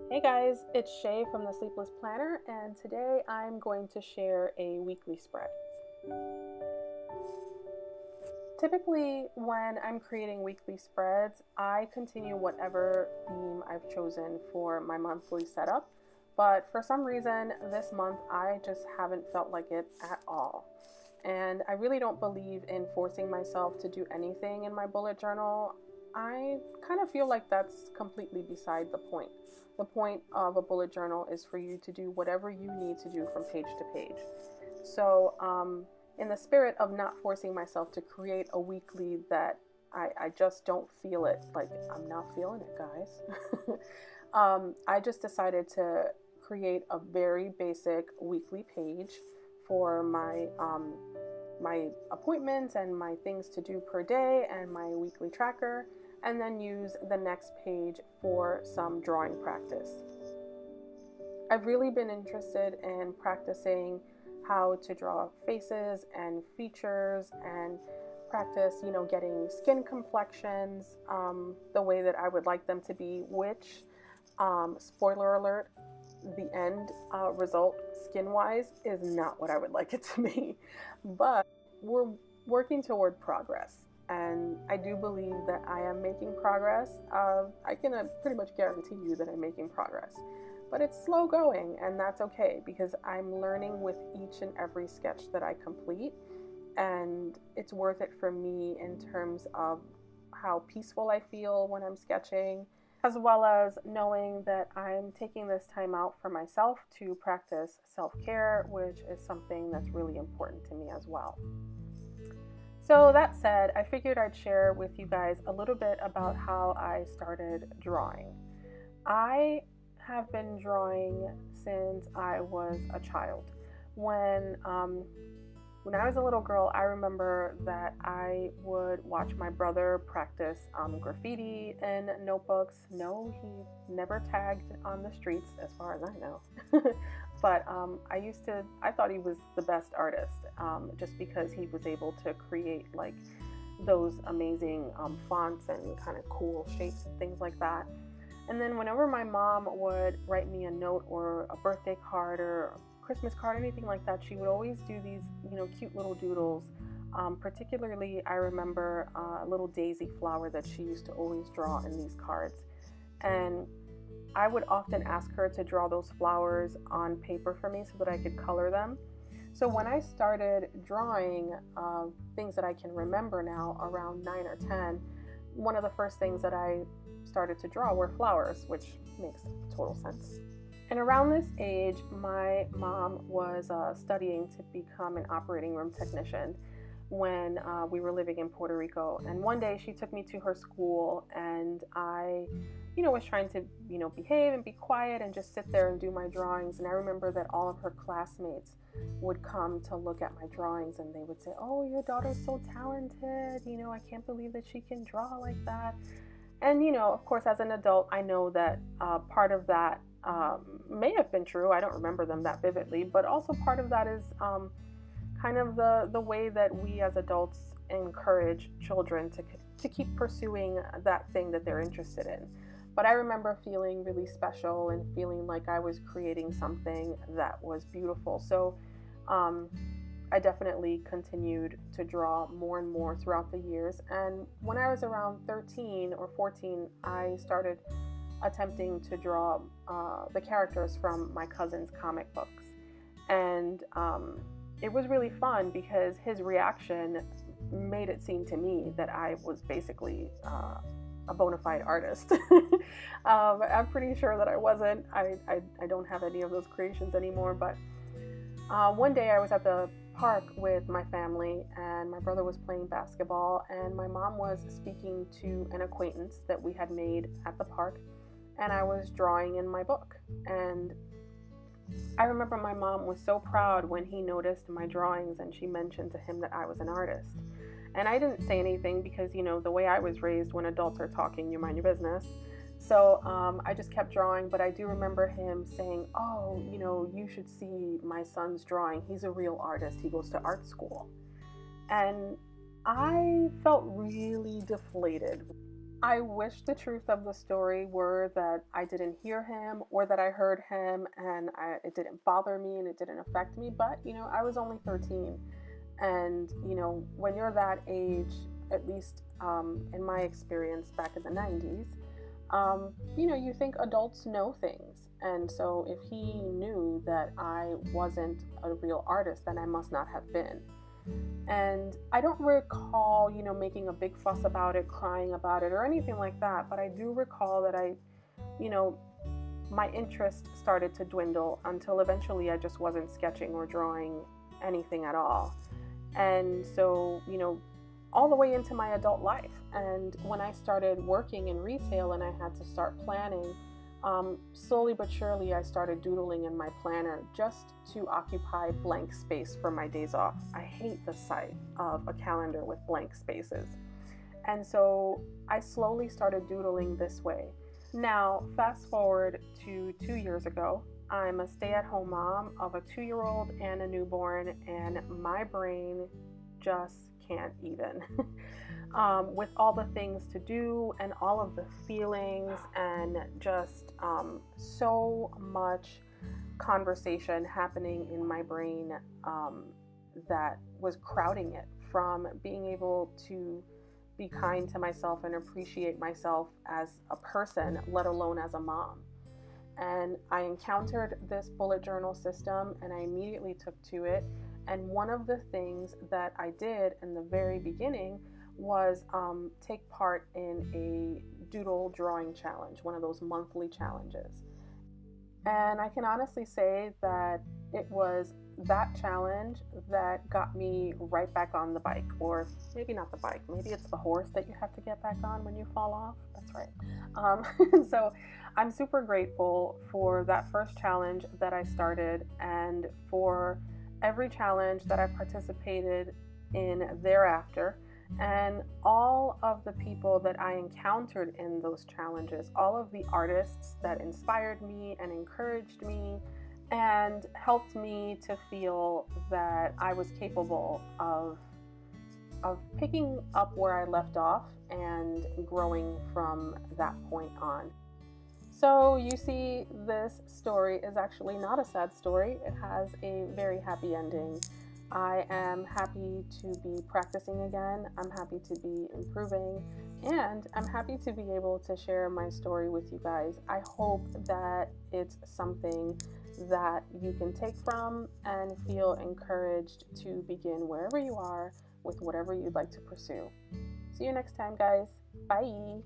Hey guys, it's Shay from the Sleepless Planner, and today I'm going to share a weekly spread. Typically, when I'm creating weekly spreads, I continue whatever theme I've chosen for my monthly setup, but for some reason this month I just haven't felt like it at all. And I really don't believe in forcing myself to do anything in my bullet journal. I kind of feel like that's completely beside the point. The point of a bullet journal is for you to do whatever you need to do from page to page. So, in the spirit of not forcing myself to create a weekly that I just don't feel it, like I'm not feeling it, guys, I just decided to create a very basic weekly page for my appointments and my things to do per day and my weekly tracker, and then use the next page for some drawing practice. I've really been interested in practicing how to draw faces and features and practice, getting skin complexions the way that I would like them to be, which, spoiler alert, the end result skin wise is not what I would like it to be. But we're working toward progress. And I do believe that I am making progress. I can pretty much guarantee you that I'm making progress. But it's slow going, and that's okay because I'm learning with each and every sketch that I complete. And it's worth it for me in terms of how peaceful I feel when I'm sketching, as well as knowing that I'm taking this time out for myself to practice self-care, which is something that's really important to me as well. So that said, I figured I'd share with you guys a little bit about how I started drawing. I have been drawing since I was a child. When I was a little girl, I remember that I would watch my brother practice graffiti in notebooks. No, he never tagged on the streets, as far as I know. But I thought he was the best artist just because he was able to create like those amazing fonts and kind of cool shapes and things like that. And then whenever my mom would write me a note or a birthday card or a Christmas card, anything like that, she would always do these, cute little doodles. Particularly, I remember a little daisy flower that she used to always draw in these cards. And I would often ask her to draw those flowers on paper for me so that I could color them. So when I started drawing things that I can remember now, around 9 or 10, one of the first things that I started to draw were flowers, which makes total sense. And around this age, my mom was studying to become an operating room technician when we were living in Puerto Rico. And one day she took me to her school, and I, was trying to, behave and be quiet and just sit there and do my drawings. And I remember that all of her classmates would come to look at my drawings, and they would say, "Oh, your daughter's so talented. I can't believe that she can draw like that." And, of course, as an adult, I know that part of that may have been true. I don't remember them that vividly, but also part of that is kind of the way that we as adults encourage children to keep pursuing that thing that they're interested in. But I remember feeling really special and feeling like I was creating something that was beautiful. So I definitely continued to draw more and more throughout the years. And when I was around 13 or 14, I started attempting to draw the characters from my cousin's comic books. And it was really fun because his reaction made it seem to me that I was basically a bona fide artist. I'm pretty sure that I wasn't. I don't have any of those creations anymore. But one day I was at the park with my family, and my brother was playing basketball, and my mom was speaking to an acquaintance that we had made at the park, and I was drawing in my book. And I remember my mom was so proud when he noticed my drawings and she mentioned to him that I was an artist. And I didn't say anything because, the way I was raised, when adults are talking, you mind your business. So I just kept drawing, but I do remember him saying, "Oh, you should see my son's drawing. He's a real artist. He goes to art school." And I felt really deflated I wish the truth of the story were that I didn't hear him or that I heard him and it didn't bother me and it didn't affect me. But, I was only 13. And, when you're that age, at least in my experience back in the 90s, you think adults know things. And so if he knew that I wasn't a real artist, then I must not have been. And I don't recall, making a big fuss about it, crying about it, or anything like that. But I do recall that you know, my interest started to dwindle until eventually I just wasn't sketching or drawing anything at all. And so, all the way into my adult life. And when I started working in retail and I had to start planning, slowly but surely I started doodling in my planner just to occupy blank space for my days off. I hate the sight of a calendar with blank spaces. And so I slowly started doodling this way. Now, fast forward to 2 years ago. I'm a stay at home mom of a 2-year-old and a newborn, and my brain just can't even. With all the things to do and all of the feelings, and just so much conversation happening in my brain that was crowding it from being able to be kind to myself and appreciate myself as a person, let alone as a mom. And I encountered this bullet journal system and I immediately took to it. And one of the things that I did in the very beginning was take part in a doodle drawing challenge, one of those monthly challenges. And I can honestly say that it was that challenge that got me right back on the bike, or maybe not the bike, maybe it's the horse that you have to get back on when you fall off. That's right. So I'm super grateful for that first challenge that I started and for every challenge that I participated in thereafter, and all of the people that I encountered in those challenges, all of the artists that inspired me and encouraged me and helped me to feel that I was capable of picking up where I left off and growing from that point on. So you see, this story is actually not a sad story. It has a very happy ending. I am happy to be practicing again. I'm happy to be improving, and I'm happy to be able to share my story with you guys. I hope that it's something that you can take from and feel encouraged to begin wherever you are with whatever you'd like to pursue. See you next time, guys. Bye.